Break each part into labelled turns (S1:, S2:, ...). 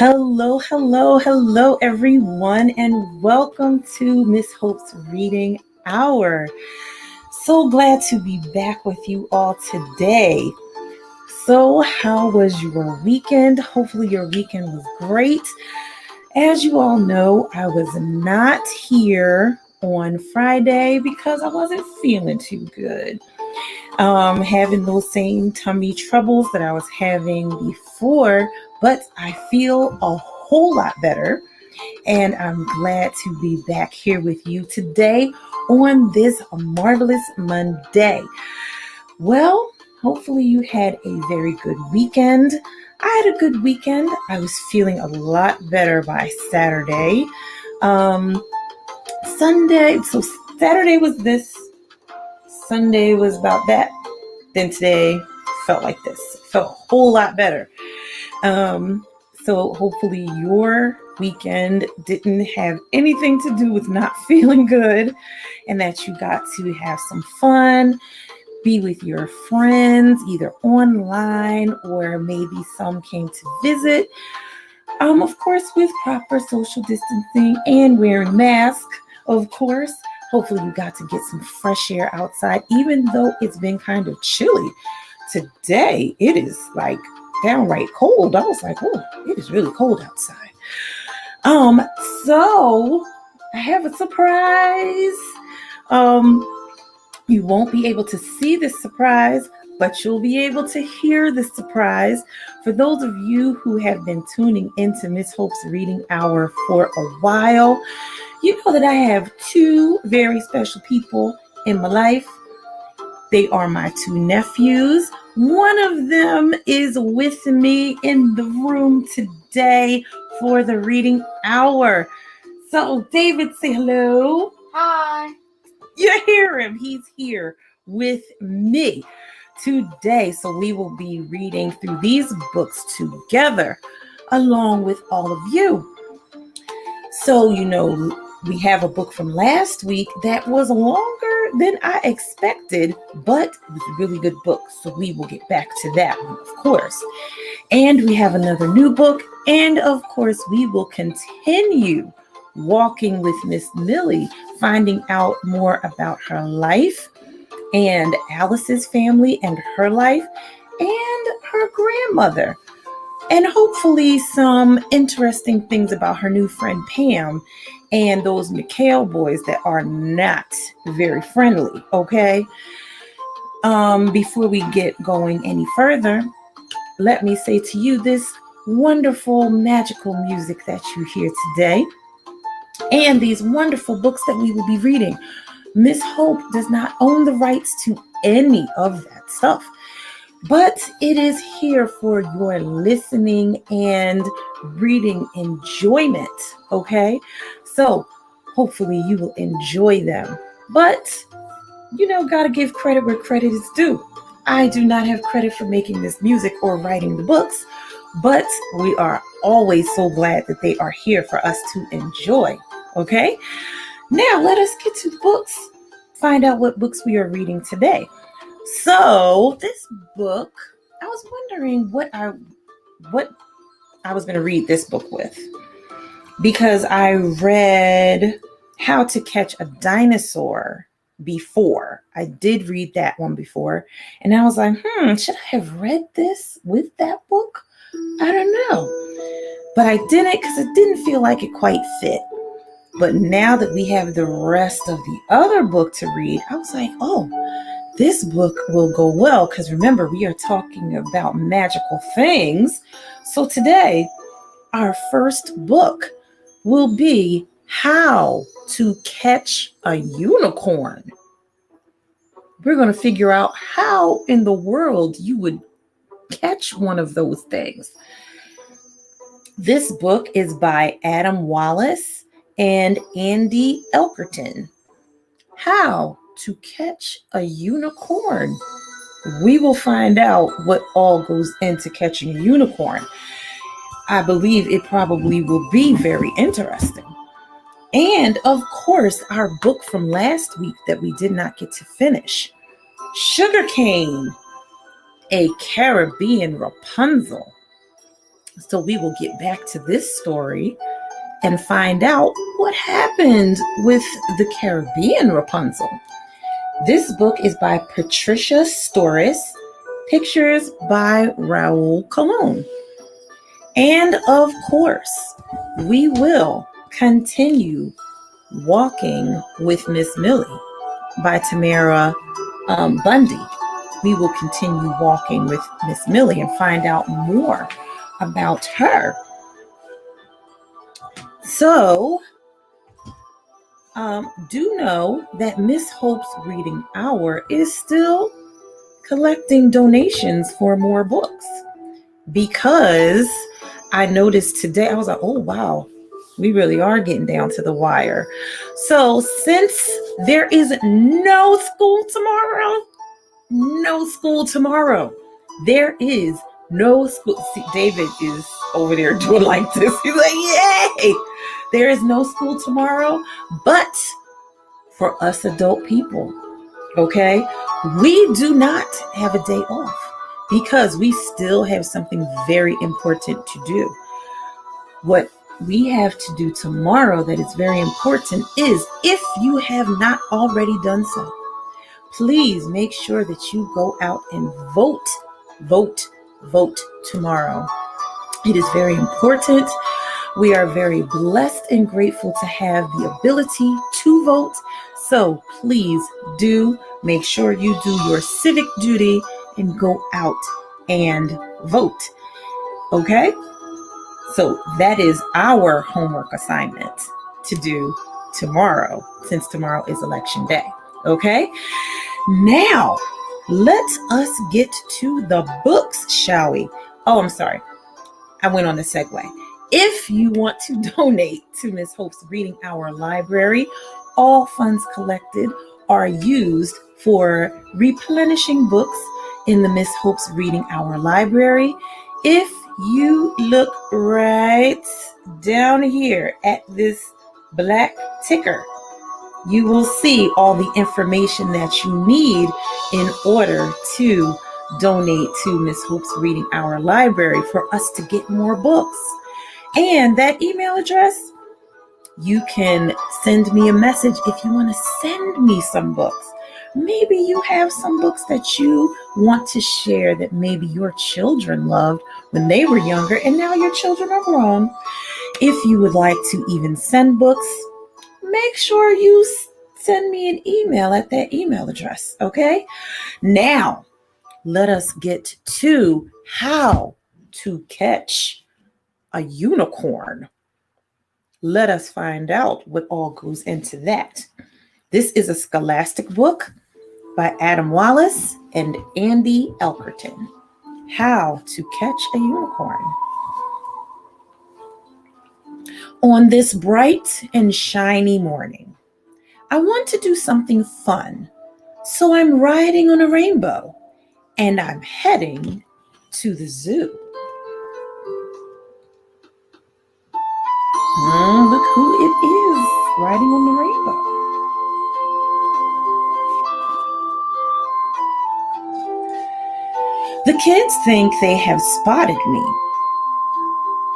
S1: Hello, hello, hello, everyone, and welcome to Miss Hope's Reading Hour. So glad to be back with you all today. So, how was your weekend? Hopefully, your weekend was great. As you all know, I was not here on Friday because I wasn't feeling too good. Having those same tummy troubles that I was having before, but I feel a whole lot better. And I'm glad to be back here with you today on this marvelous Monday. Well, hopefully you had a very good weekend. I had a good weekend. I was feeling a lot better by Saturday. So Saturday was this, Sunday was about that. Then today felt like this. Felt a whole lot better. So hopefully your weekend didn't have anything to do with not feeling good and that you got to have some fun, be with your friends, either online or maybe some came to visit. Of course, with proper social distancing and wearing masks, of course. Hopefully you got to get some fresh air outside, even though it's been kind of chilly. Today, it is like downright cold. I was like, oh, it is really cold outside. So I have a surprise. You won't be able to see this surprise, but you'll be able to hear the surprise. For those of you who have been tuning into Miss Hope's Reading Hour for a while, you know that I have two very special people in my life. They are my two nephews. One of them is with me in the room today for the reading hour. So, David, say hello.
S2: Hi.
S1: You hear him. He's here with me today. So, we will be reading through these books together along with all of you. So, we have a book from last week that was longer than I expected, but it was a really good book. So we will get back to that one, of course. And we have another new book. And of course, we will continue walking with Miss Millie, finding out more about her life and Alice's family and her life and her grandmother. And hopefully some interesting things about her new friend Pam and those McHale boys that are not very friendly, okay? Before we get going any further, let me say to you this wonderful magical music that you hear today and these wonderful books that we will be reading. Miss Hope does not own the rights to any of that stuff, but it is here for your listening and reading enjoyment, okay? So hopefully you will enjoy them. But, gotta give credit where credit is due. I do not have credit for making this music or writing the books, but we are always so glad that they are here for us to enjoy, okay? Now let us get to the books, find out what books we are reading today. So this book, I was wondering what I was going to read this book with, because I read How to Catch a Dinosaur before. I did read that one before, and I was like, should I have read this with that book? I don't know. But I didn't, because it didn't feel like it quite fit. But now that we have the rest of the other book to read, I was like, oh, this book will go well, because remember, we are talking about magical things. So today, our first book will be How to Catch a Unicorn. We're going to figure out how in the world you would catch one of those things. This book is by Adam Wallace and Andy Elkerton. How to Catch a Unicorn. We will find out what all goes into catching a unicorn. I believe it probably will be very interesting. And of course, our book from last week that we did not get to finish, Sugarcane, a Caribbean Rapunzel. So we will get back to this story and find out what happened with the Caribbean Rapunzel. This book is by Patricia Storis, pictures by Raul Colon. And of course, we will continue Walking with Miss Millie by Tamara Bundy. We will continue walking with Miss Millie and find out more about her. So, do know that Miss Hope's Reading Hour is still collecting donations for more books, because I noticed today, I was like, oh, wow, we really are getting down to the wire. So since there is no school tomorrow, there is no school. See, David is over there doing like this. He's like, yay! There is no school tomorrow, but for us adult people, okay, we do not have a day off because we still have something very important to do. What we have to do tomorrow that is very important is, if you have not already done so, please make sure that you go out and vote tomorrow. It is very important. We are very blessed and grateful to have the ability to vote. So please do make sure you do your civic duty and go out and vote. Okay? So that is our homework assignment to do tomorrow, since tomorrow is election day. Okay? Now, let us get to the books, shall we? Oh, I'm sorry. I went on the segue. If you want to donate to Miss Hope's Reading Hour Library, all funds collected are used for replenishing books in the Miss Hope's Reading Hour Library. If you look right down here at this black ticker, you will see all the information that you need in order to donate to Miss Hope's Reading Hour Library for us to get more books. And that email address, you can send me a message if you want to send me some books. Maybe you have some books that you want to share that maybe your children loved when they were younger and now your children are grown. If you would like to even send books, make sure you send me an email at that email address, okay? Now, let us get to how to catch a unicorn. Let us find out what all goes into that. This is a scholastic book by Adam Wallace and Andy Elkerton. How to Catch a Unicorn. On this bright and shiny morning, I want to do something fun, so I'm riding on a rainbow and I'm heading to the zoo. Look who it is riding on the rainbow. The kids think they have spotted me.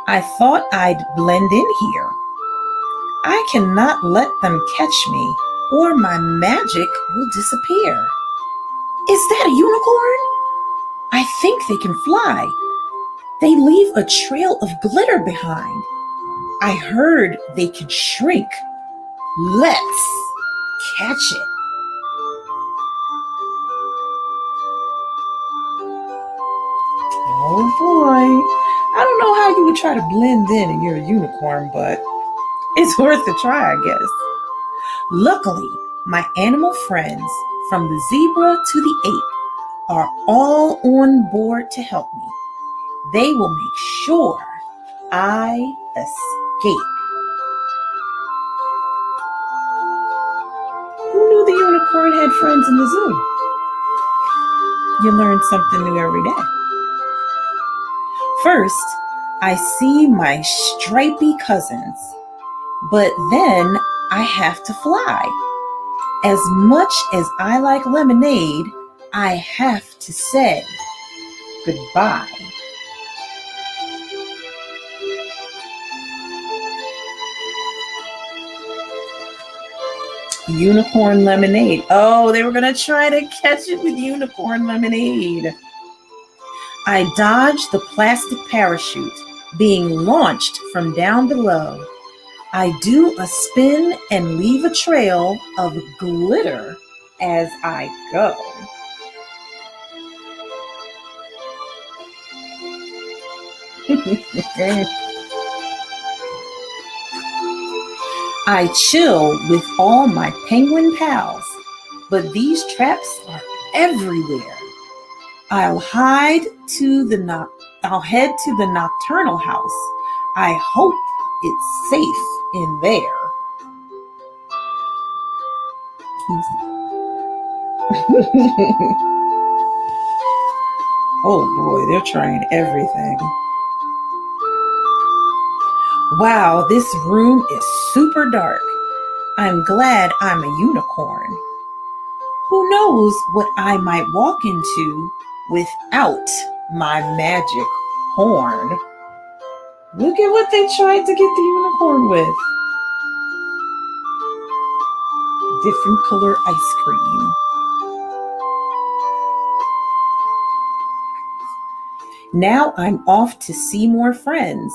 S1: I thought I'd blend in here. I cannot let them catch me or my magic will disappear. Is that a unicorn? I think they can fly. They leave a trail of glitter behind. I heard they can shrink. Let's catch it. Oh boy. I don't know how you would try to blend in and you're a unicorn, but it's worth a try, I guess. Luckily, my animal friends, from the zebra to the ape, are all on board to help me. They will make sure I escape. Who knew the unicorn had friends in the zoo? You learn something new every day. First, I see my stripy cousins, but then I have to fly. As much as I like lemonade, I have to say goodbye. Unicorn lemonade. Oh, they were going to try to catch it with unicorn lemonade. I dodged the plastic parachute being launched from down below. I do a spin and leave a trail of glitter as I go. I chill with all my penguin pals, but these traps are everywhere. I'll head to the nocturnal house. I hope it's safe in there. Oh boy, they're trying everything. Wow, this room is super dark. I'm glad I'm a unicorn. Who knows what I might walk into without my magic horn? Look at what they tried to get the unicorn with. Different color ice cream. Now I'm off to see more friends.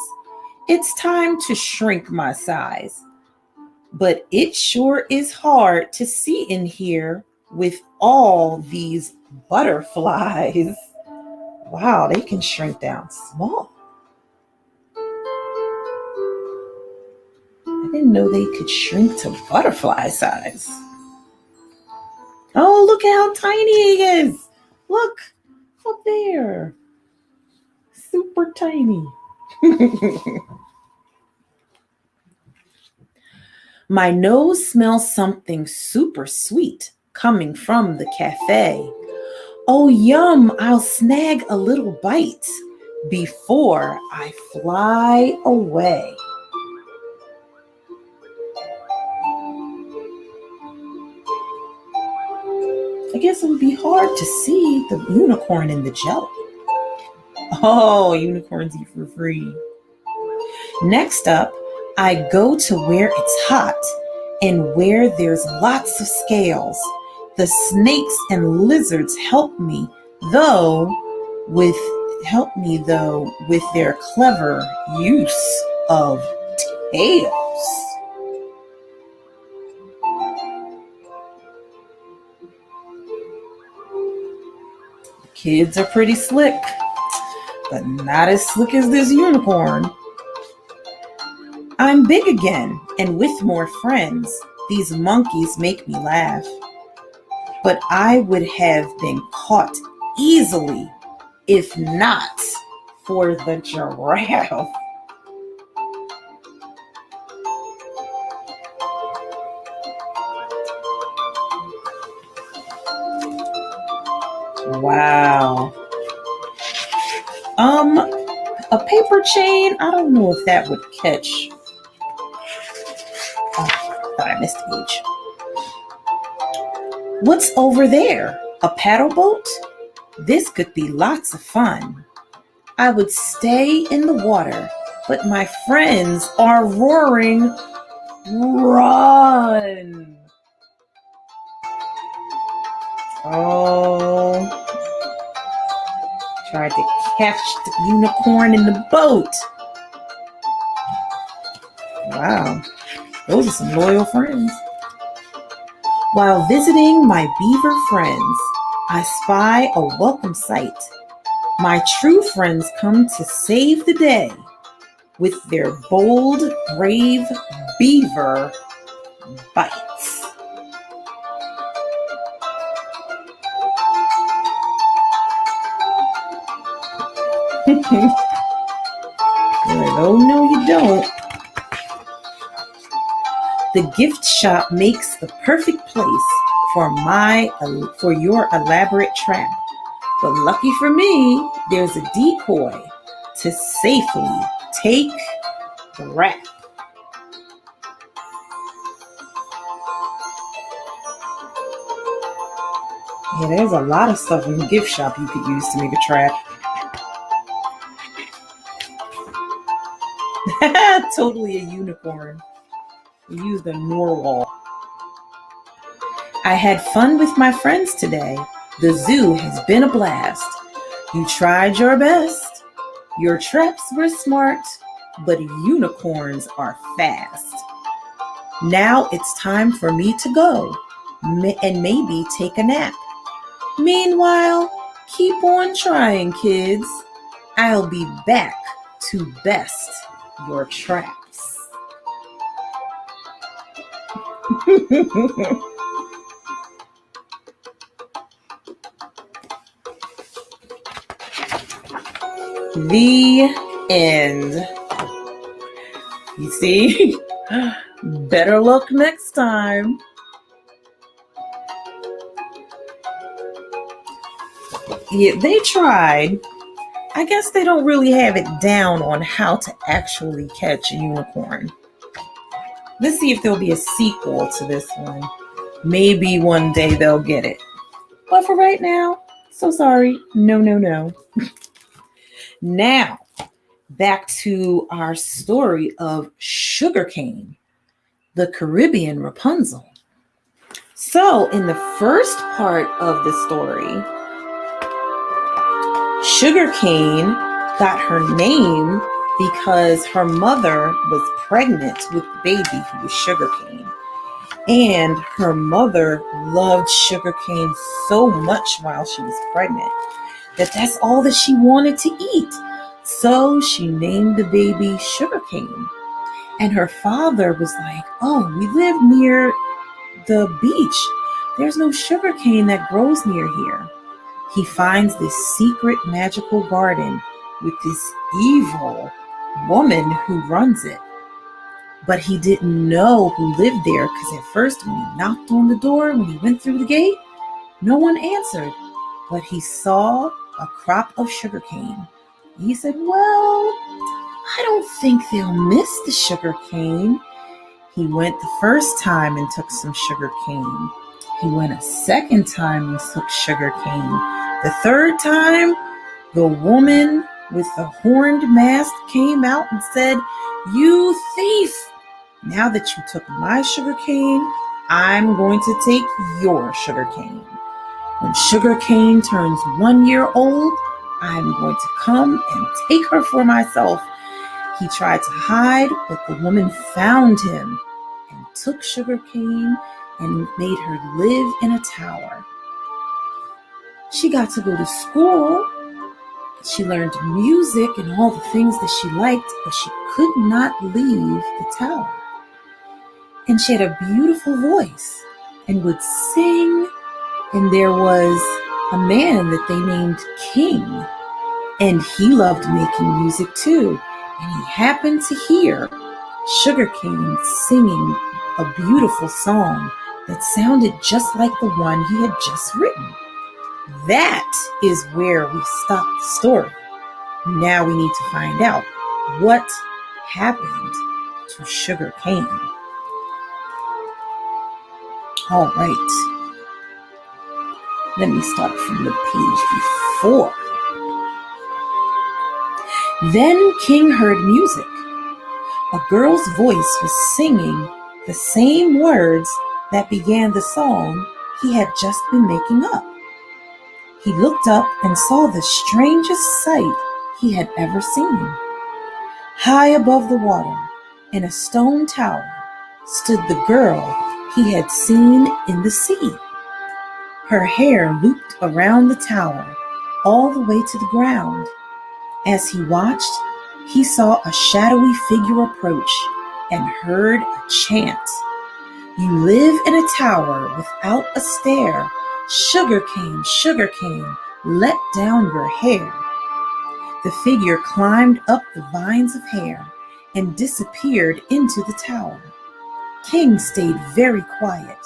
S1: It's time to shrink my size. But it sure is hard to see in here with all these butterflies. Wow, they can shrink down small. I didn't know they could shrink to butterfly size. Oh, look at how tiny he is. Look up there. Super tiny. My nose smells something super sweet coming from the cafe. Oh, yum, I'll snag a little bite before I fly away. I guess it would be hard to see the unicorn in the jelly. Oh, unicorns eat for free. Next up, I go to where it's hot and where there's lots of scales. The snakes and lizards help me though with their clever use of tails. Kids are pretty slick, but not as slick as this unicorn. I'm big again and with more friends. These monkeys make me laugh. But I would have been caught easily if not for the giraffe. Wow. A paper chain, I don't know if that would catch. Oh, thought I missed a page. What's over there? A paddle boat? This could be lots of fun. I would stay in the water, but my friends are roaring, run! Oh, tried to catch the unicorn in the boat. Wow, those are some loyal friends. While visiting my beaver friends, I spy a welcome sight. My true friends come to save the day with their bold, brave beaver bites. Like, oh no, you don't. The gift shop makes the perfect place for your elaborate trap. But lucky for me, there's a decoy to safely take the rap. Yeah, there's a lot of stuff in the gift shop you could use to make a trap. Totally a unicorn. We use the narwhal. I had fun with my friends today. The zoo has been a blast. You tried your best. Your traps were smart, but unicorns are fast. Now it's time for me to go and maybe take a nap. Meanwhile, keep on trying, kids. I'll be back to best your traps. The end. You see? Better luck next time. Yeah, they tried. I guess they don't really have it down on how to actually catch a unicorn. Let's see if there'll be a sequel to this one. Maybe one day they'll get it. But for right now, so sorry. No. Now, back to our story of Sugarcane, the Caribbean Rapunzel. So, in the first part of the story, Sugarcane got her name because her mother was pregnant with the baby who was Sugarcane. And her mother loved Sugarcane so much while she was pregnant that that's all that she wanted to eat. So she named the baby Sugarcane. And her father was like, oh, we live near the beach. There's no sugarcane that grows near here. He finds this secret magical garden with this evil woman who runs it. But he didn't know who lived there because at first when he knocked on the door, when he went through the gate, no one answered. But he saw a crop of sugarcane. He said, well, I don't think they'll miss the sugarcane. He went the first time and took some sugarcane. He went a second time and took sugarcane. The third time, the woman with the horned mask came out and said, you thief! Now that you took my sugarcane, I'm going to take your sugarcane. When Sugarcane turns 1 year old, I'm going to come and take her for myself. He tried to hide, but the woman found him and took Sugarcane and made her live in a tower. She got to go to school. She learned music and all the things that she liked, but she could not leave the tower. And she had a beautiful voice and would sing. And there was a man that they named King. And he loved making music too. And he happened to hear Sugarcane singing a beautiful song that sounded just like the one he had just written. That is where we stop the story. Now we need to find out what happened to Sugarcane. All right. Let me start from the page before. Then King heard music. A girl's voice was singing the same words that began the song he had just been making up. He looked up and saw the strangest sight he had ever seen. High above the water, in a stone tower, stood the girl he had seen in the sea. Her hair looped around the tower, all the way to the ground. As he watched, he saw a shadowy figure approach and heard a chant. You live in a tower without a stair. Sugarcane, Sugarcane, let down your hair. The figure climbed up the vines of hair and disappeared into the tower. King stayed very quiet,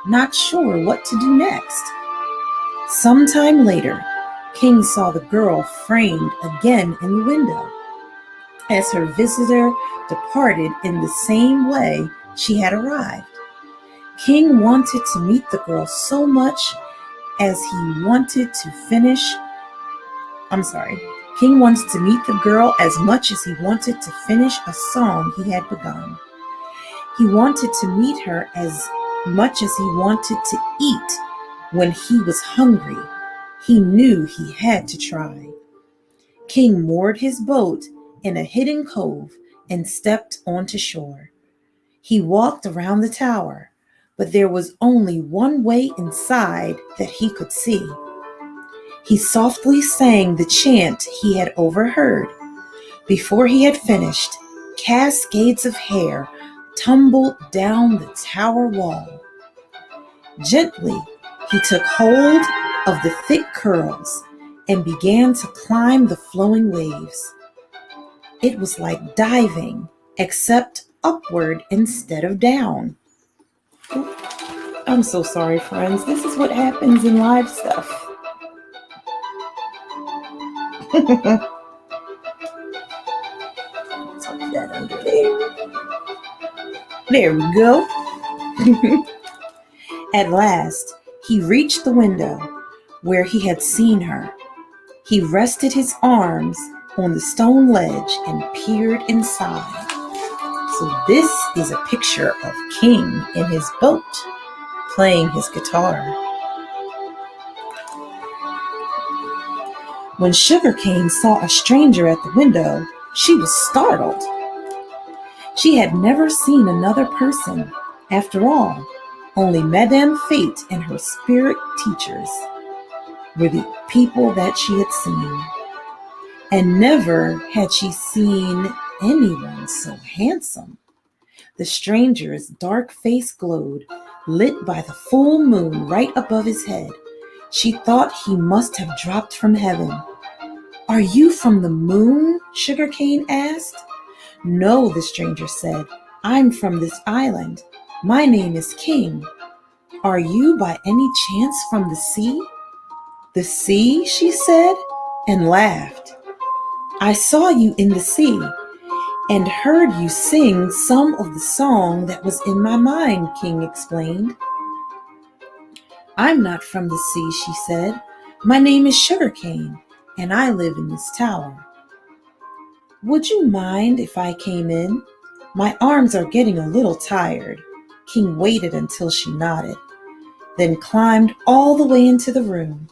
S1: not sure what to do next. Sometime later, King saw the girl framed again in the window. As her visitor departed in the same way she had arrived. King wanted to meet the girl so much as he wanted to King wanted to meet the girl as much as he wanted to finish a song he had begun. He wanted to meet her as much as he wanted to eat when he was hungry, he knew he had to try. King moored his boat in a hidden cove and stepped onto shore. He walked around the tower, but there was only one way inside that he could see. He softly sang the chant he had overheard. Before he had finished, cascades of hair tumbled down the tower wall. Gently, he took hold of the thick curls and began to climb the flowing waves. It was like diving, except upward instead of down. I'm so sorry, friends. This is what happens in live stuff. Tuck that under there. There we go. At last, he reached the window where he had seen her. He rested his arms on the stone ledge and peered inside. So this is a picture of King in his boat, playing his guitar. When Sugarcane saw a stranger at the window, she was startled. She had never seen another person. After all, only Madame Fate and her spirit teachers were the people that she had seen. And never had she seen anyone so handsome. The stranger's dark face glowed, lit by the full moon right above his head. She thought he must have dropped from heaven. "Are you from the moon?" Sugarcane asked. "No," the stranger said. "I'm from this island. My name is King. Are you by any chance from the sea?" "The sea?" she said, and laughed. "I saw you in the sea and heard you sing some of the song that was in my mind," King explained. "I'm not from the sea," she said. "My name is Sugarcane, and I live in this tower. Would you mind if I came in? My arms are getting a little tired." King waited until she nodded, then climbed all the way into the room.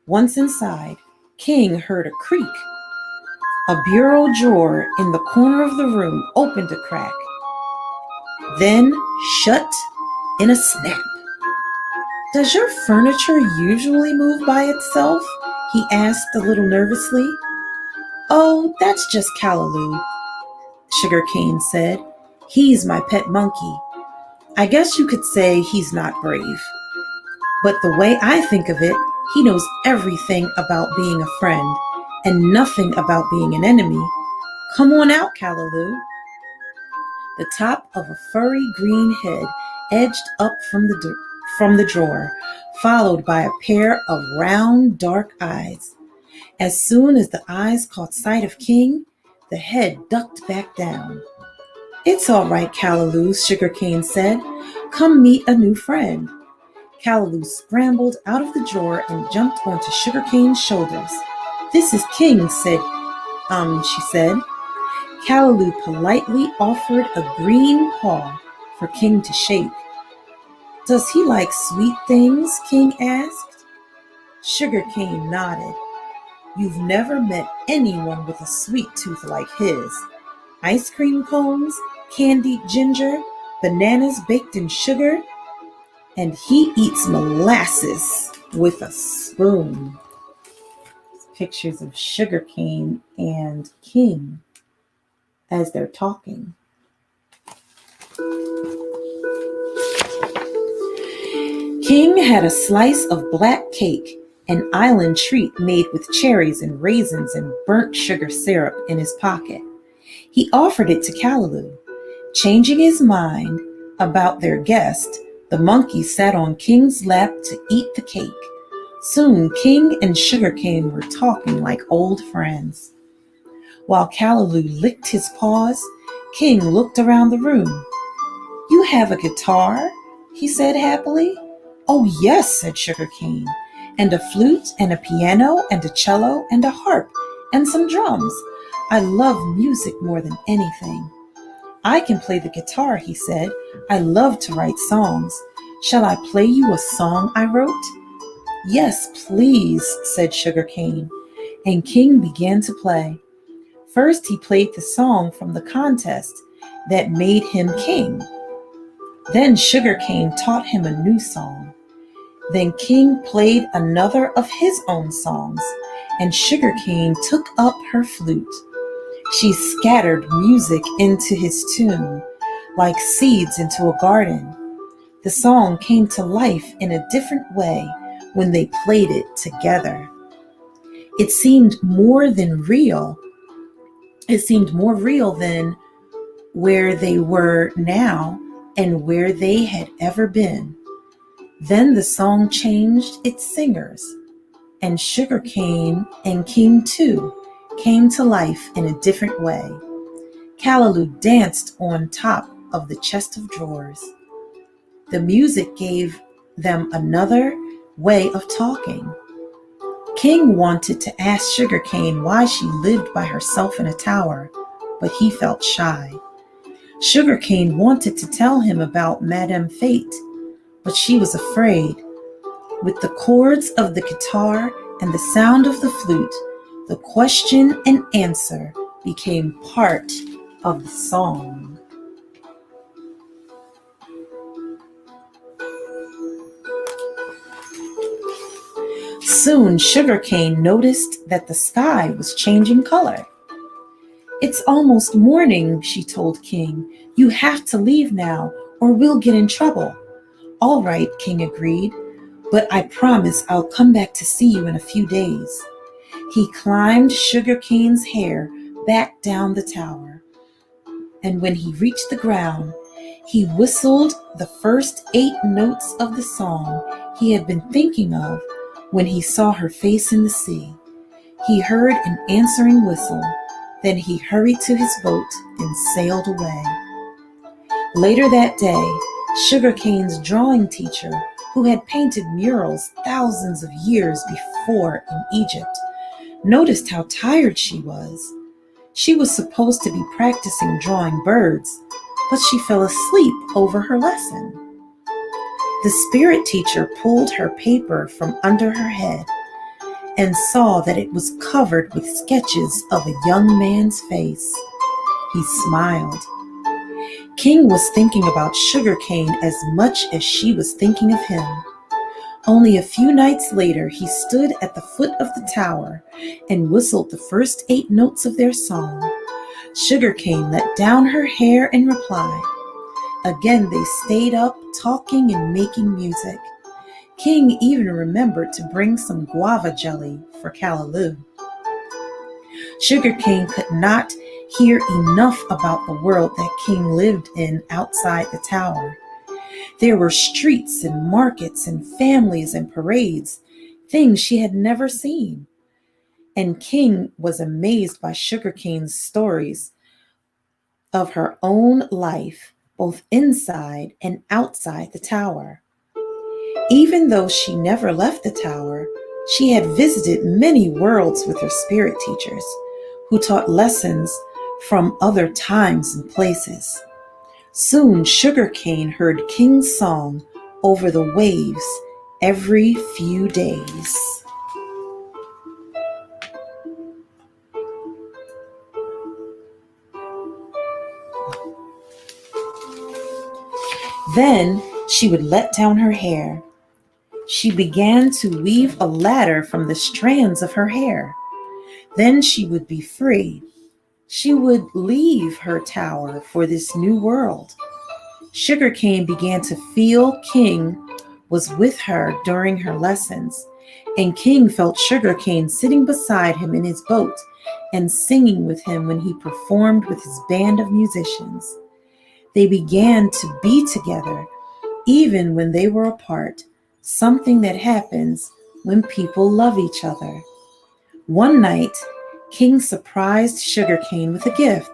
S1: Once inside, King heard a creak. A bureau drawer in the corner of the room opened a crack, then shut in a snap. "Does your furniture usually move by itself?" he asked a little nervously. "Oh, that's just Callaloo," Sugarcane said. "He's my pet monkey. I guess you could say he's not brave. But the way I think of it, he knows everything about being a friend and nothing about being an enemy. Come on out, Callaloo." The top of a furry green head edged up from the drawer, followed by a pair of round, dark eyes. As soon as the eyes caught sight of King, the head ducked back down. "It's all right, Callaloo," Sugarcane said. "Come meet a new friend." Callaloo scrambled out of the drawer and jumped onto Sugarcane's shoulders. "This is King," she said. Callaloo politely offered a green paw for King to shake. "Does he like sweet things?" King asked. Sugarcane nodded. "You've never met anyone with a sweet tooth like his. Ice cream cones, candied ginger, bananas baked in sugar, and he eats molasses with a spoon." Pictures of Sugarcane and King as they're talking. King had a slice of black cake, an island treat made with cherries and raisins and burnt sugar syrup, in his pocket. He offered it to Callaloo. Changing his mind about their guest, the monkey sat on King's lap to eat the cake. Soon, King and Sugarcane were talking like old friends. While Callaloo licked his paws, King looked around the room. "You have a guitar?" he said happily. "Oh yes," said Sugarcane, "and a flute and a piano and a cello and a harp and some drums. I love music more than anything." "I can play the guitar," he said. "I love to write songs. "Shall I play you a song I wrote?" "Yes, please," said Sugarcane, and King began to play. First, he played the song from the contest that made him king. Then Sugarcane taught him a new song. Then King played another of his own songs, and Sugarcane took up her flute. She scattered music into his tune, like seeds into a garden. The song came to life in a different way when they played it together. It seemed more real than where they were now and where they had ever been. Then the song changed its singers, and Sugarcane and King too came to life in a different way. Callaloo danced on top of the chest of drawers. The music gave them another way of talking. King wanted to ask Sugarcane why she lived by herself in a tower, but he felt shy. Sugarcane wanted to tell him about Madame Fate, but she was afraid. With the chords of the guitar and the sound of the flute, the question and answer became part of the song. Soon Sugarcane noticed that the sky was changing color. "It's almost morning," she told King. "You have to leave now or we'll get in trouble." "All right," King agreed, "but I promise I'll come back to see you in a few days." He climbed Sugarcane's hair back down the tower, and when he reached the ground, he whistled the first 8 notes of the song he had been thinking of when he saw her face in the sea. He heard an answering whistle. Then he hurried to his boat and sailed away. Later that day, Sugarcane's drawing teacher, who had painted murals thousands of years before in Egypt, noticed how tired she was. She was supposed to be practicing drawing birds, but she fell asleep over her lesson. The spirit teacher pulled her paper from under her head and saw that it was covered with sketches of a young man's face. He smiled. King was thinking about Sugarcane as much as she was thinking of him. Only a few nights later, he stood at the foot of the tower and whistled the first 8 notes of their song. Sugarcane let down her hair in reply. Again, they stayed up, talking and making music. King even remembered to bring some guava jelly for Callaloo. Sugarcane could not hear enough about the world that King lived in outside the tower. There were streets and markets and families and parades, things she had never seen. And King was amazed by Sugarcane's stories of her own life, both inside and outside the tower. Even though she never left the tower, she had visited many worlds with her spirit teachers, who taught lessons from other times and places. Soon Sugarcane heard King's song over the waves every few days. Then she would let down her hair. She began to weave a ladder from the strands of her hair. Then she would be free. She would leave her tower for this new world. Sugarcane began to feel King was with her during her lessons, and King felt Sugarcane sitting beside him in his boat and singing with him when he performed with his band of musicians. They began to be together even when they were apart, something that happens when people love each other. One night, King surprised Sugarcane with a gift.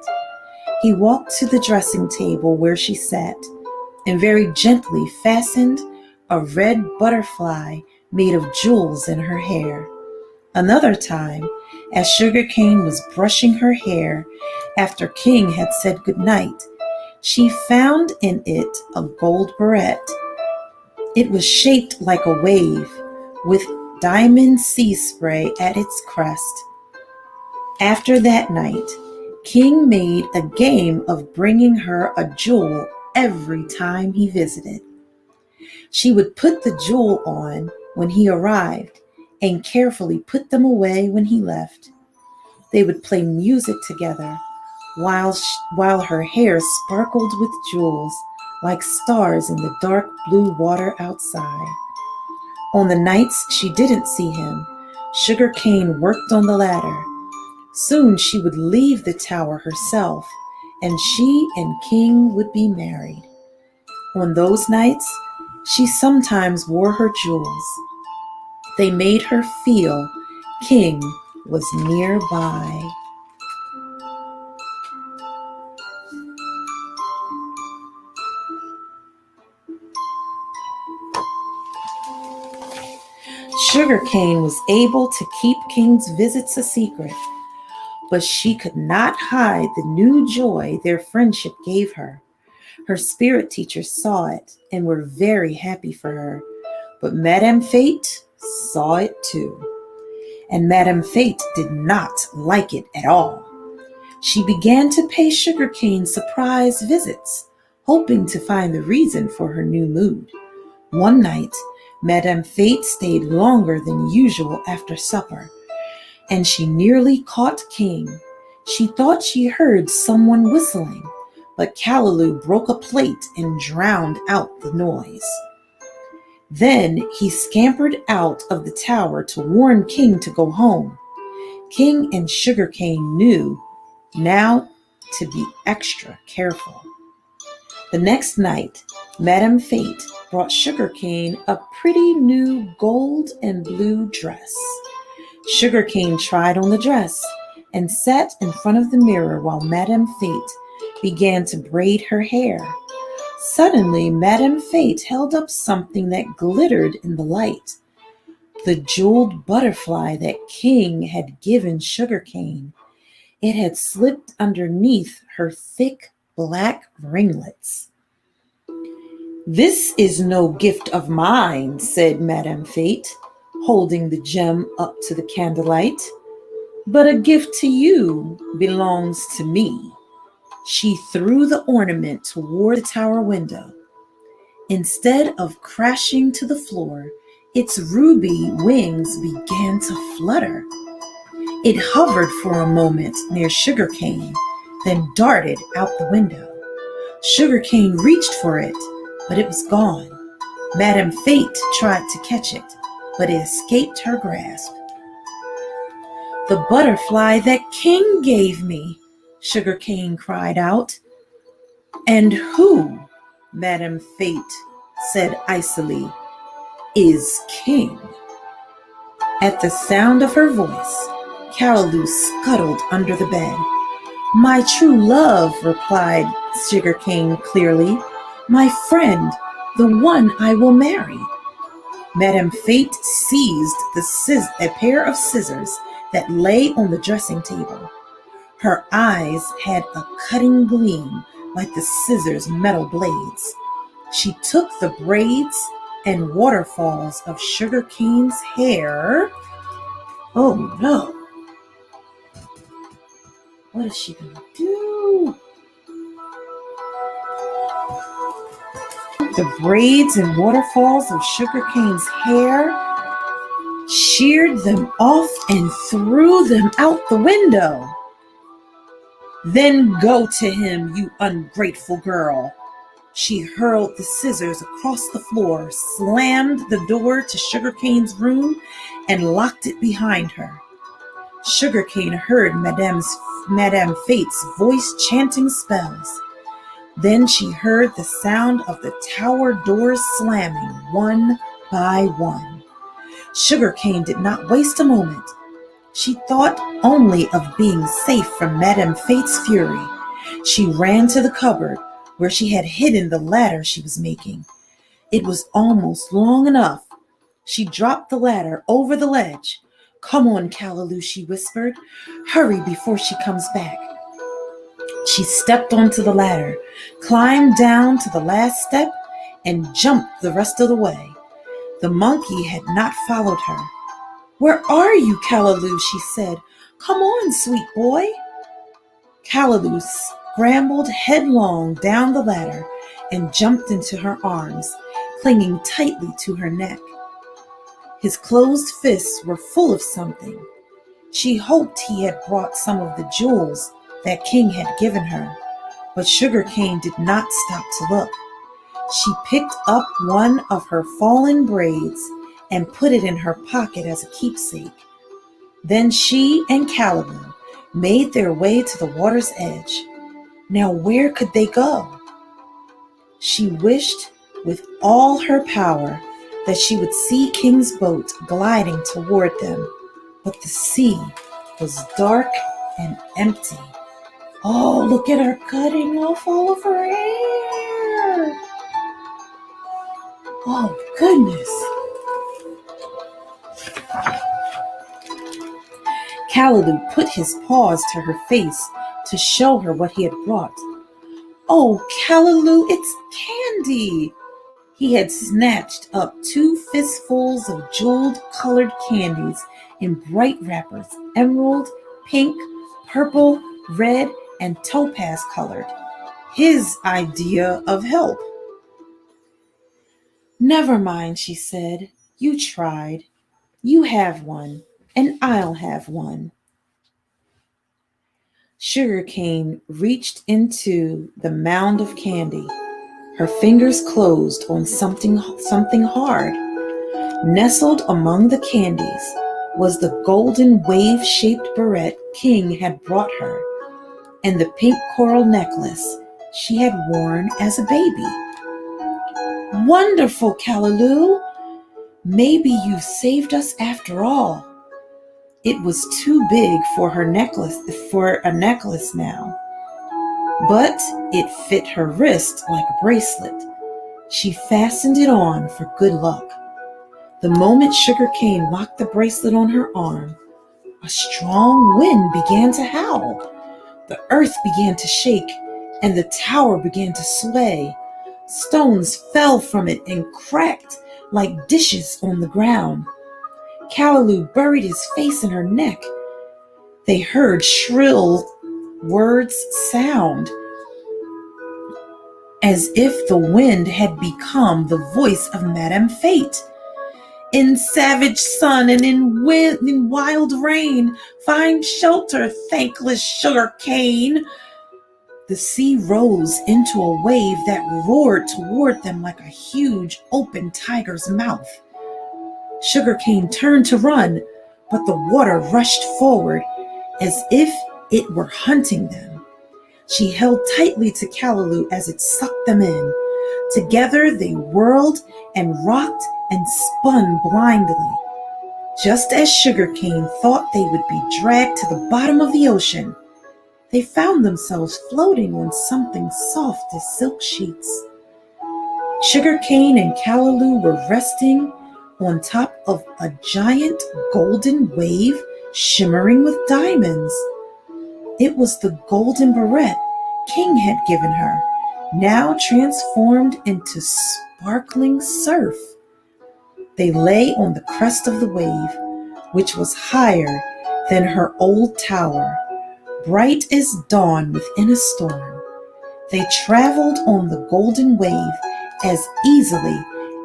S1: He walked to the dressing table where she sat and very gently fastened a red butterfly made of jewels in her hair. Another time, as Sugarcane was brushing her hair after King had said goodnight, she found in it a gold barrette. It was shaped like a wave with diamond sea spray at its crest. After that night, King made a game of bringing her a jewel every time he visited. She would put the jewel on when he arrived and carefully put them away when he left. They would play music together while her hair sparkled with jewels like stars in the dark blue water outside. On the nights she didn't see him, Sugarcane worked on the ladder. Soon she would leave the tower herself, and she and King would be married. On those nights, she sometimes wore her jewels. They made her feel King was nearby. Sugarcane was able to keep King's visits a secret, but she could not hide the new joy their friendship gave her. Her spirit teachers saw it and were very happy for her, but Madame Fate saw it too. And Madame Fate did not like it at all. She began to pay Sugarcane surprise visits, hoping to find the reason for her new mood. One night, Madame Fate stayed longer than usual after supper, and she nearly caught King. She thought she heard someone whistling, but Callaloo broke a plate and drowned out the noise. Then he scampered out of the tower to warn King to go home. King and Sugarcane knew now to be extra careful. The next night, Madame Fate brought Sugarcane a pretty new gold and blue dress. Sugarcane tried on the dress and sat in front of the mirror while Madame Fate began to braid her hair. Suddenly, Madame Fate held up something that glittered in the light. The jeweled butterfly that King had given Sugarcane. It had slipped underneath her thick black ringlets. "This is no gift of mine," said Madame Fate, holding the gem up to the candlelight. "But a gift to you belongs to me." She threw the ornament toward the tower window. Instead of crashing to the floor, its ruby wings began to flutter. It hovered for a moment near Sugarcane, then darted out the window. Sugarcane reached for it, but it was gone. Madame Fate tried to catch it, but it escaped her grasp. "The butterfly that King gave me," Sugarcane cried out. "And who," Madame Fate said icily, "is King?" At the sound of her voice, Callaloo scuttled under the bed. "My true love," replied Sugarcane clearly. "My friend, the one I will marry." Madame Fate seized a pair of scissors that lay on the dressing table. Her eyes had a cutting gleam like the scissors' metal blades. She took the braids and waterfalls of Sugarcane's hair. Oh no! What is she going to do? The braids and waterfalls of Sugarcane's hair, sheared them off and threw them out the window. "Then go to him, you ungrateful girl." She hurled the scissors across the floor, slammed the door to Sugarcane's room, and locked it behind her. Sugarcane heard Madame Fate's voice chanting spells. Then she heard the sound of the tower doors slamming one by one. Sugarcane did not waste a moment. She thought only of being safe from Madame Fate's fury. She ran to the cupboard where she had hidden the ladder she was making. It was almost long enough. She dropped the ladder over the ledge. "Come on, Callaloo," she whispered. "Hurry before she comes back." She stepped onto the ladder, climbed down to the last step, and jumped the rest of the way. The monkey had not followed her. "Where are you, Callaloo?" she said. "Come on, sweet boy." Callaloo scrambled headlong down the ladder and jumped into her arms, clinging tightly to her neck. His closed fists were full of something. She hoped he had brought some of the jewels that King had given her, but Sugarcane did not stop to look. She picked up one of her fallen braids and put it in her pocket as a keepsake. Then she and Callaloo made their way to the water's edge. Now where could they go? She wished with all her power that she would see King's boat gliding toward them, but the sea was dark and empty. Oh, look at her cutting off all of her hair. Oh, goodness. Callaloo put his paws to her face to show her what he had brought. "Oh, Callaloo, it's candy!" He had snatched up 2 fistfuls of jeweled-colored candies in bright wrappers, emerald, pink, purple, red, and topaz-colored. His idea of help. "Never mind," she said. "You tried. You have one, and I'll have one." Sugarcane reached into the mound of candy. Her fingers closed on something hard. Nestled among the candies was the golden wave-shaped barrette King had brought her, and the pink coral necklace she had worn as a baby. "Wonderful, Callaloo! Maybe you've saved us after all." It was too big for a necklace now, but it fit her wrist like a bracelet. She fastened it on for good luck. The moment Sugarcane locked the bracelet on her arm, a strong wind began to howl. The earth began to shake, and the tower began to sway. Stones fell from it and cracked like dishes on the ground. Callaloo buried his face in her neck. They heard shrill words sound, as if the wind had become the voice of Madame Fate. "In savage sun and in wild rain, find shelter, thankless Sugarcane." The sea rose into a wave that roared toward them like a huge open tiger's mouth. Sugarcane turned to run, but the water rushed forward as if it were hunting them. She held tightly to Callaloo as it sucked them in. Together they whirled and rocked and spun blindly. Just as Sugarcane thought they would be dragged to the bottom of the ocean, they found themselves floating on something soft as silk sheets. Sugarcane and Callaloo were resting on top of a giant golden wave shimmering with diamonds. It was the golden barrette King had given her, now transformed into sparkling surf. They lay on the crest of the wave, which was higher than her old tower, bright as dawn within a storm. They traveled on the golden wave as easily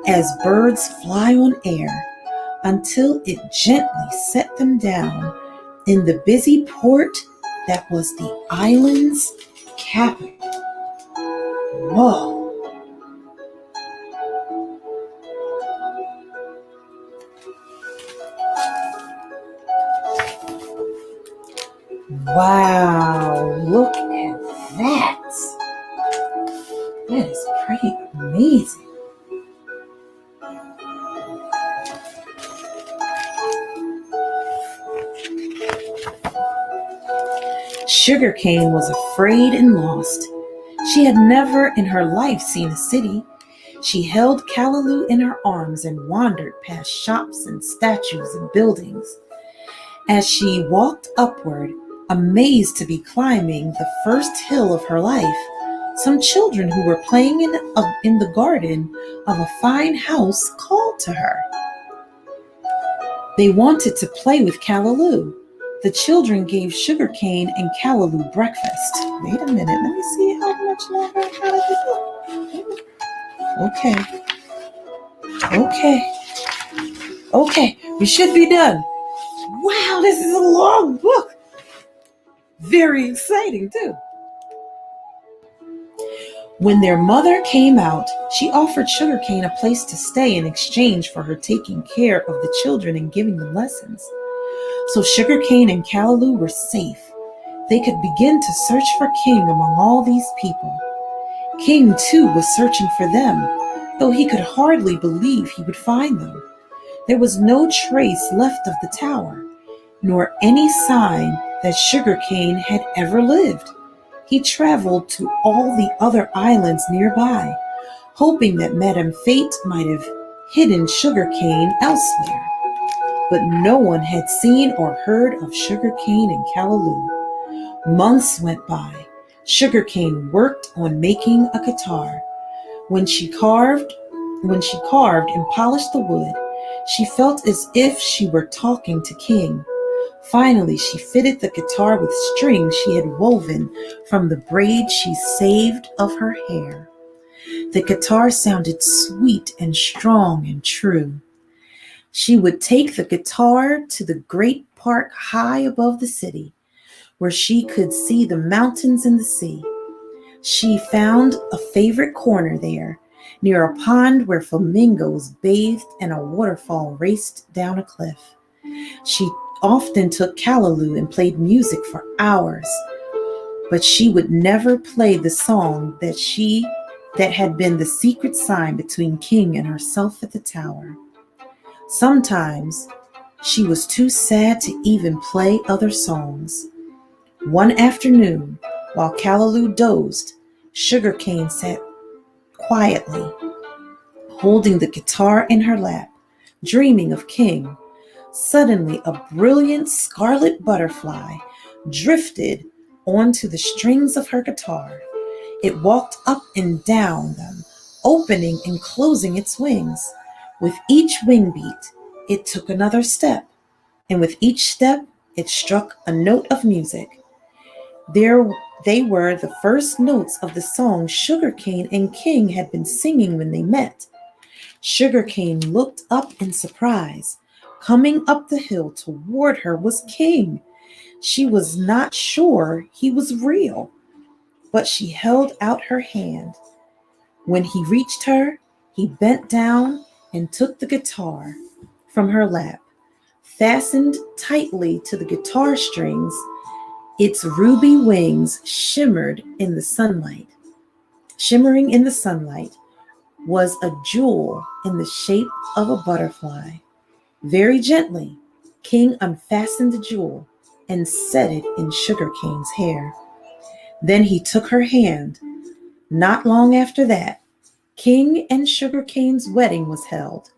S1: as birds fly on air, until it gently set them down in the busy port that was the island's capital. Whoa! Wow, look at that. That is pretty amazing. Sugarcane was afraid and lost. She had never in her life seen a city. She held Callaloo in her arms and wandered past shops and statues and buildings. As she walked upward, amazed to be climbing the first hill of her life, some children who were playing in the garden of a fine house called to her. They wanted to play with Callaloo. The children gave Sugarcane and Callaloo breakfast. Wait a minute, let me see how much longer I gotta do. Okay, we should be done. Wow, this is a long book. Very exciting too. When their mother came out, she offered Sugarcane a place to stay in exchange for her taking care of the children and giving them lessons. So Sugarcane and Callaloo were safe. They could begin to search for King among all these people. King, too, was searching for them, though he could hardly believe he would find them. There was no trace left of the tower, nor any sign that Sugarcane had ever lived. He traveled to all the other islands nearby, hoping that Madame Fate might have hidden Sugarcane elsewhere. But no one had seen or heard of Sugarcane and Callaloo. Months went by. Sugarcane worked on making a guitar. When she carved and polished the wood, she felt as if she were talking to King. Finally, she fitted the guitar with strings she had woven from the braid she saved of her hair. The guitar sounded sweet and strong and true. She would take the guitar to the great park high above the city, where she could see the mountains and the sea. She found a favorite corner there, near a pond where flamingos bathed and a waterfall raced down a cliff. She often took Callaloo and played music for hours, but she would never play the song that had been the secret sign between King and herself at the tower. Sometimes she was too sad to even play other songs. One afternoon, while Callaloo dozed, Sugarcane sat quietly, holding the guitar in her lap, dreaming of King. Suddenly, a brilliant scarlet butterfly drifted onto the strings of her guitar. It walked up and down them, opening and closing its wings. With each wing beat, it took another step, and with each step, it struck a note of music. They were the first notes of the song Sugarcane and King had been singing when they met. Sugarcane looked up in surprise. Coming up the hill toward her was King. She was not sure he was real, but she held out her hand. When he reached her, he bent down and took the guitar from her lap. Fastened tightly to the guitar strings, its ruby wings shimmering in the sunlight was a jewel in the shape of a butterfly. Very gently, King unfastened the jewel and set it in Sugarcane's hair. Then he took her hand. Not long after that, King and Sugarcane's wedding was held.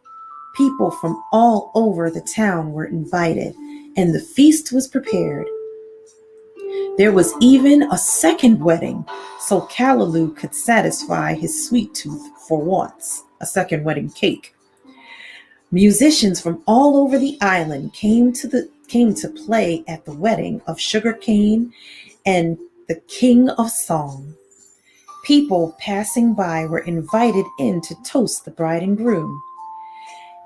S1: People from all over the town were invited, and the feast was prepared. There was even a second wedding, so Callaloo could satisfy his sweet tooth for once, a second wedding cake. Musicians from all over the island came to play at the wedding of Sugarcane and the King of Song. People passing by were invited in to toast the bride and groom.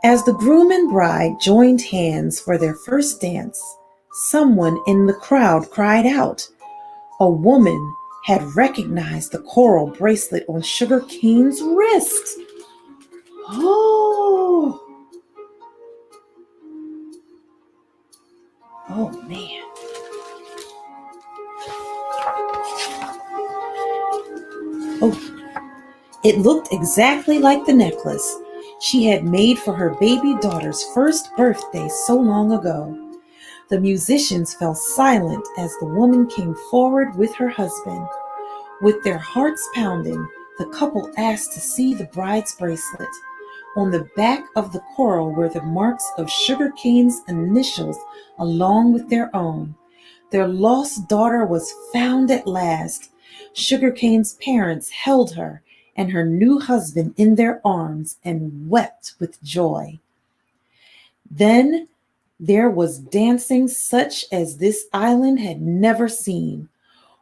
S1: As the groom and bride joined hands for their first dance, someone in the crowd cried out. A woman had recognized the coral bracelet on Sugarcane's wrist. Oh man. It looked exactly like the necklace she had made for her baby daughter's first birthday so long ago. The musicians fell silent as the woman came forward with her husband. With their hearts pounding, the couple asked to see the bride's bracelet. On the back of the coral were the marks of Sugarcane's initials along with their own. Their lost daughter was found at last. Sugarcane's parents held her and her new husband in their arms and wept with joy. Then there was dancing such as this island had never seen.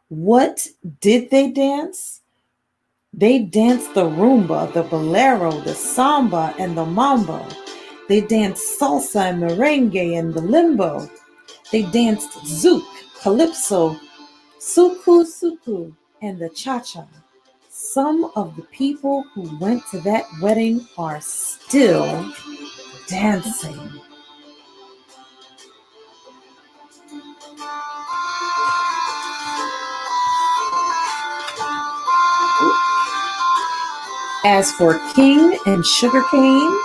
S1: What did they dance? They danced the rumba, the bolero, the samba, and the mambo. They danced salsa and merengue and the limbo. They danced zouk, calypso, suku suku, and the cha-cha. Some of the people who went to that wedding are still dancing. As for King and Sugarcane,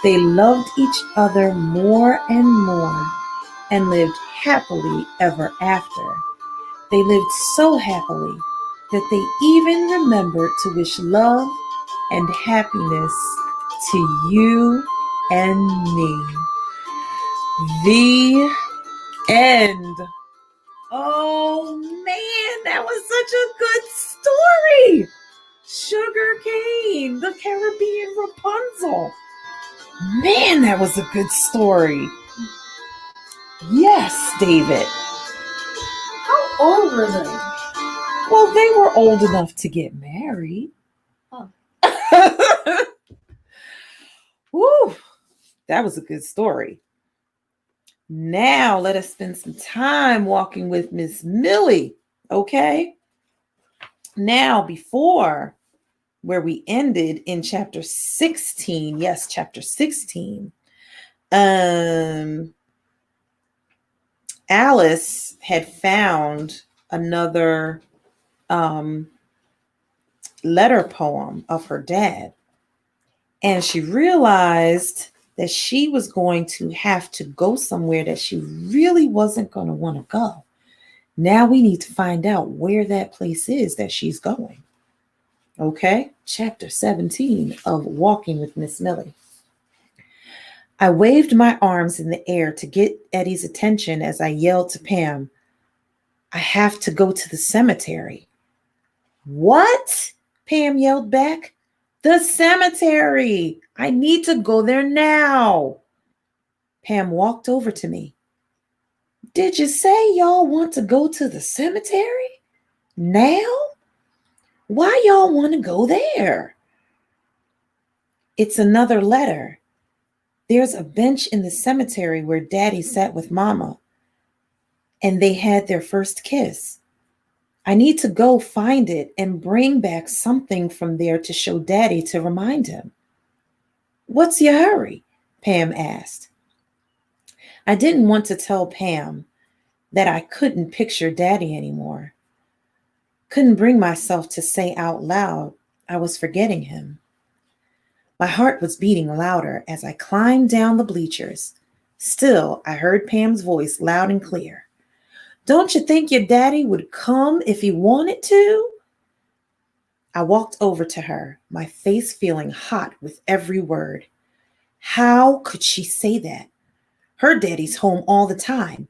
S1: they loved each other more and more and lived happily ever after. They lived so happily that they even remembered to wish love and happiness to you and me. The end. Oh man, that was such a good story. Sugarcane, the Caribbean Rapunzel. Man, that was a good story. Yes, David.
S2: How old were they?
S1: Well, they were old enough to get married.
S2: Oh.
S1: Woo, that was a good story. Now let us spend some time walking with Miss Millie, okay? Now, before where we ended in chapter 16, yes, chapter 16, Alice had found another letter poem of her dad. And she realized that she was going to have to go somewhere that she really wasn't going to want to go. Now we need to find out where that place is that she's going. Okay, chapter 17 of Walking with Miss Millie. I waved my arms in the air to get Eddie's attention as I yelled to Pam, I have to go to the cemetery. What? Pam yelled back. The cemetery. I need to go there now. Pam walked over to me. Did you say y'all want to go to the cemetery? Now? Why y'all want to go there? It's another letter. There's a bench in the cemetery where Daddy sat with Mama, and they had their first kiss. I need to go find it and bring back something from there to show Daddy to remind him. What's your hurry? Pam asked. I didn't want to tell Pam that I couldn't picture Daddy anymore. Couldn't bring myself to say out loud I was forgetting him. My heart was beating louder as I climbed down the bleachers. Still, I heard Pam's voice loud and clear. Don't you think your daddy would come if he wanted to? I walked over to her, my face feeling hot with every word. How could she say that? Her daddy's home all the time.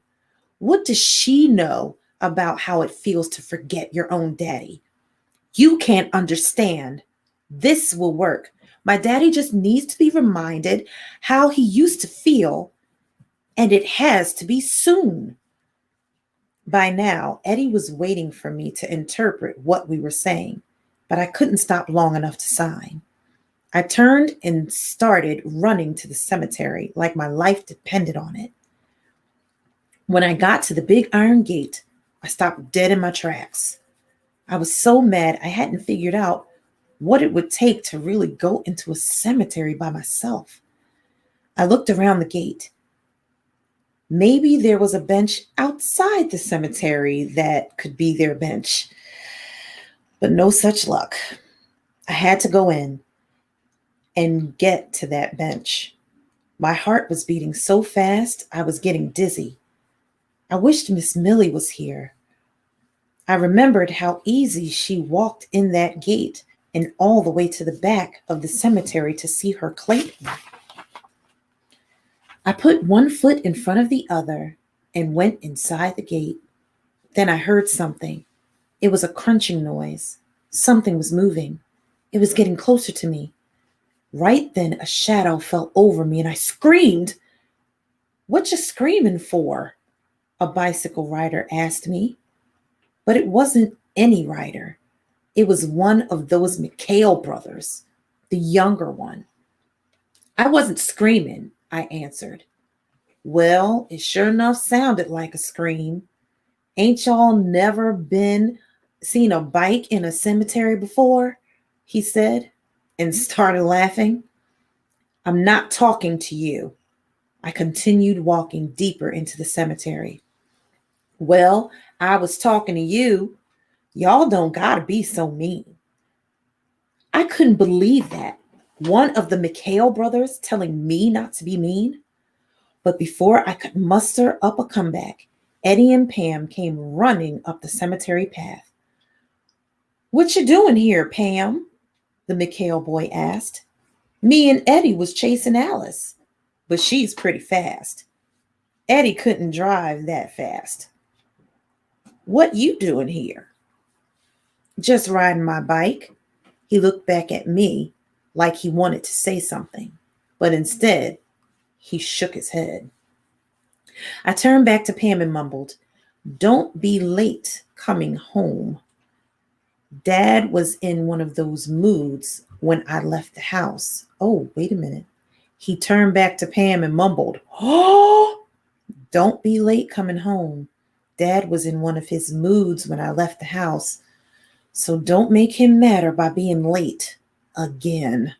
S1: What does she know about how it feels to forget your own daddy? You can't understand. This will work. My daddy just needs to be reminded how he used to feel, and it has to be soon. By now, Eddie was waiting for me to interpret what we were saying, but I couldn't stop long enough to sign. I turned and started running to the cemetery like my life depended on it. When I got to the big iron gate, I stopped dead in my tracks. I was so mad I hadn't figured out what it would take to really go into a cemetery by myself. I looked around the gate. Maybe there was a bench outside the cemetery that could be their bench, but no such luck. I had to go in and get to that bench. My heart was beating so fast, I was getting dizzy. I wished Miss Millie was here. I remembered how easy she walked in that gate and all the way to the back of the cemetery to see her Clayton. I put one foot in front of the other and went inside the gate. Then I heard something. It was a crunching noise. Something was moving. It was getting closer to me. Right then, a shadow fell over me and I screamed. "What you screaming for?" a bicycle rider asked me. But it wasn't any rider. It was one of those McHale brothers, the younger one. "I wasn't screaming," I answered. "Well, it sure enough sounded like a scream. Ain't y'all never been seen a bike in a cemetery before?" he said, and started laughing. "I'm not talking to you." I continued walking deeper into the cemetery. "Well, I was talking to you. Y'all don't gotta be so mean." I couldn't believe that. One of the McHale brothers telling me not to be mean. But before I could muster up a comeback, Eddie and Pam came running up the cemetery path. "What you doing here, Pam?" the McHale boy asked. "Me and Eddie was chasing Alice, but she's pretty fast. Eddie couldn't drive that fast." "What you doing here?" "Just riding my bike." He looked back at me like he wanted to say something, but instead, he shook his head. I turned back to Pam and mumbled, "Don't be late coming home." Dad was in one of those moods when I left the house. Oh, wait a minute. He turned back to Pam and mumbled, "Oh, don't be late coming home." Dad was in one of his moods when I left the house. So don't make him madder by being late again.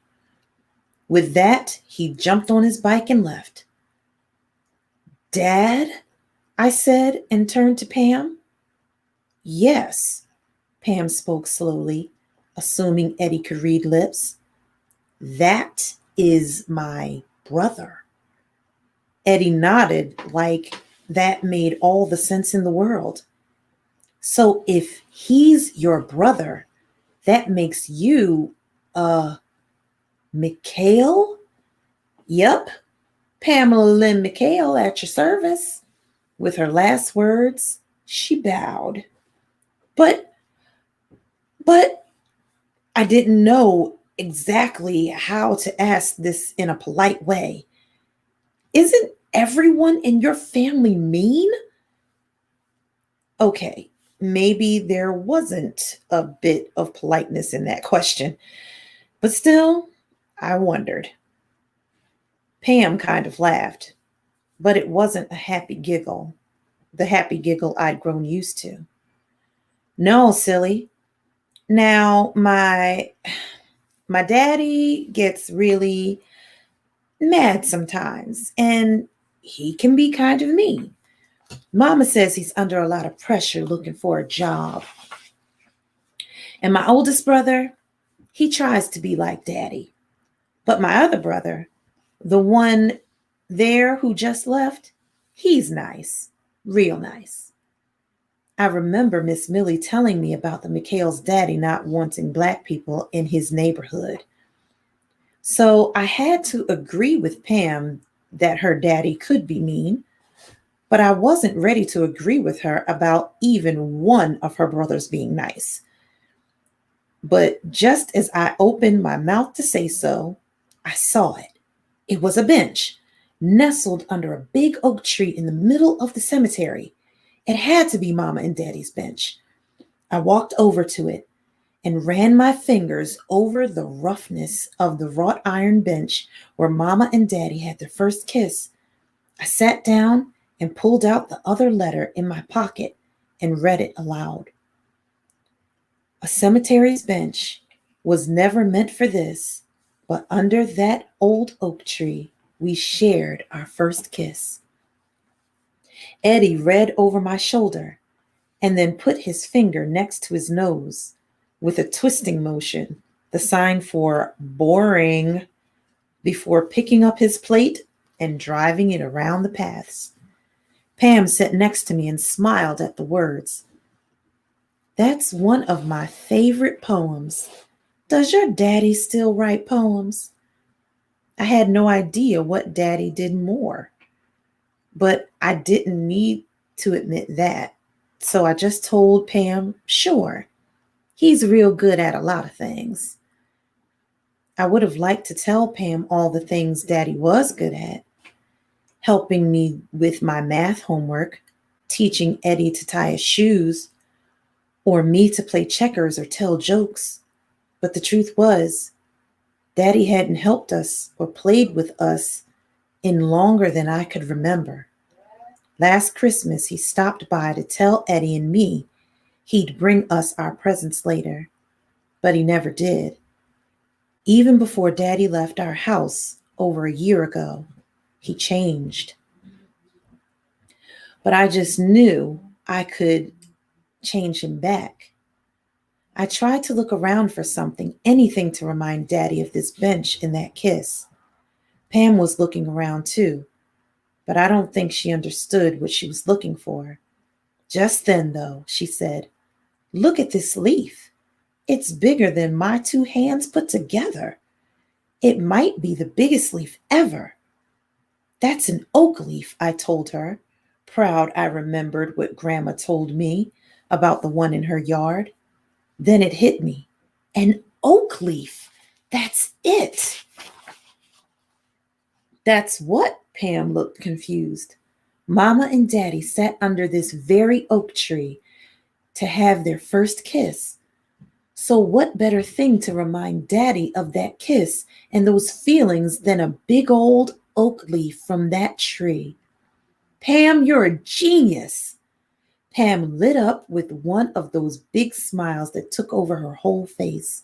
S1: With that, he jumped on his bike and left. "Dad?" I said and turned to Pam. "Yes," Pam spoke slowly, assuming Eddie could read lips. "That is my brother." Eddie nodded like that made all the sense in the world. "So if he's your brother, that makes you, McHale?" "Yep, Pamela Lynn McHale at your service." With her last words, she bowed. But I didn't know exactly how to ask this in a polite way. "Isn't everyone in your family mean?" Okay, maybe there wasn't a bit of politeness in that question, but still, I wondered. Pam kind of laughed, but it wasn't a happy giggle, the happy giggle I'd grown used to. "No, silly. Now, my daddy gets really mad sometimes, and he can be kind of mean. Mama says he's under a lot of pressure looking for a job. And my oldest brother, he tries to be like daddy. But my other brother, the one there who just left, he's nice, real nice." I remember Miss Millie telling me about the McHale's daddy not wanting Black people in his neighborhood. So I had to agree with Pam that her daddy could be mean, but I wasn't ready to agree with her about even one of her brothers being nice. But just as I opened my mouth to say so, I saw it. It was a bench nestled under a big oak tree in the middle of the cemetery. It had to be Mama and Daddy's bench. I walked over to it and ran my fingers over the roughness of the wrought iron bench where Mama and Daddy had their first kiss. I sat down and pulled out the other letter in my pocket and read it aloud. "A cemetery's bench was never meant for this, but under that old oak tree, we shared our first kiss." Eddie read over my shoulder and then put his finger next to his nose with a twisting motion, the sign for boring, before picking up his plate and driving it around the paths. Pam sat next to me and smiled at the words. "That's one of my favorite poems. Does your daddy still write poems?" I had no idea what Daddy did more, but I didn't need to admit that. So I just told Pam, sure, he's real good at a lot of things. I would have liked to tell Pam all the things Daddy was good at, helping me with my math homework, teaching Eddie to tie his shoes, or me to play checkers or tell jokes. But the truth was, Daddy hadn't helped us or played with us in longer than I could remember. Last Christmas, he stopped by to tell Eddie and me he'd bring us our presents later, but he never did. Even before Daddy left our house over a year ago, he changed. But I just knew I could change him back. I tried to look around for something, anything to remind Daddy of this bench and that kiss. Pam was looking around too, but I don't think she understood what she was looking for. Just then, though, she said, "Look at this leaf. It's bigger than my two hands put together. It might be the biggest leaf ever." "That's an oak leaf," I told her, proud I remembered what Grandma told me about the one in her yard. Then it hit me. An oak leaf. That's it. "That's what?" Pam looked confused. "Mama and Daddy sat under this very oak tree to have their first kiss. So what better thing to remind Daddy of that kiss and those feelings than a big old oak leaf from that tree?" "Pam, you're a genius." Pam lit up with one of those big smiles that took over her whole face.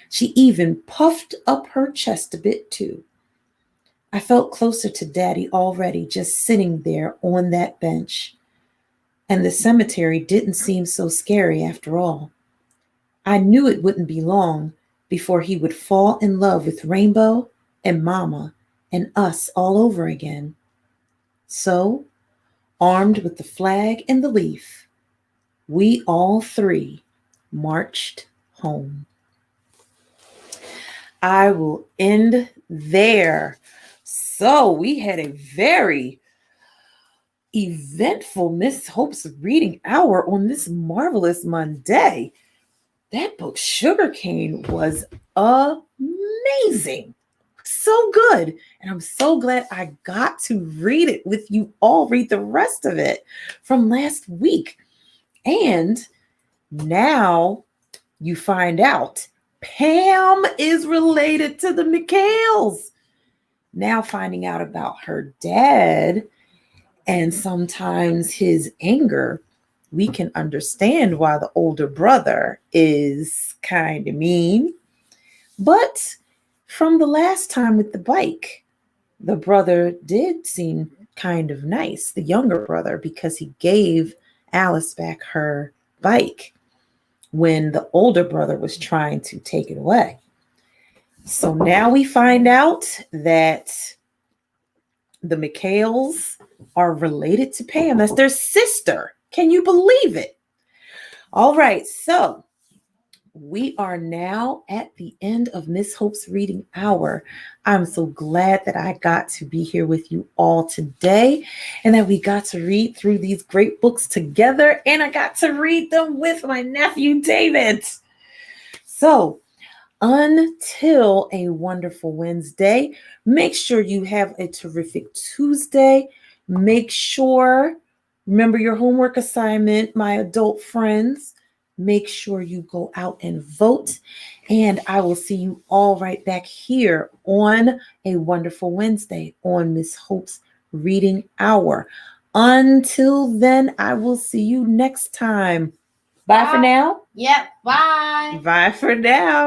S1: She even puffed up her chest a bit too. I felt closer to Daddy already, just sitting there on that bench. And the cemetery didn't seem so scary after all. I knew it wouldn't be long before he would fall in love with Rainbow and Mama and us all over again. So, armed with the flag and the leaf, we all three marched home. I will end there. So, we had a very eventful Miss Hope's reading hour on this marvelous Monday. That book, Sugarcane, was amazing. So good. And I'm so glad I got to read it with you all, read the rest of it from last week. And now you find out Pam is related to the McHales. Now finding out about her dad and sometimes his anger, we can understand why the older brother is kind of mean. But from the last time with the bike, the brother did seem kind of nice, the younger brother, because he gave Alice back her bike when the older brother was trying to take it away. So now we find out that the McHales are related to Pam. That's their sister. Can you believe it? All right, so we are now at the end of Miss Hope's reading hour. I'm so glad that I got to be here with you all today and that we got to read through these great books together, and I got to read them with my nephew David. So until a wonderful Wednesday, make sure you have a terrific Tuesday. Make sure, remember your homework assignment, my adult friends. Make sure you go out and vote. And I will see you all right back here on a wonderful Wednesday on Miss Hope's Reading Hour. Until then, I will see you next time. Bye for now.
S2: Yep. Bye.
S1: Bye for now.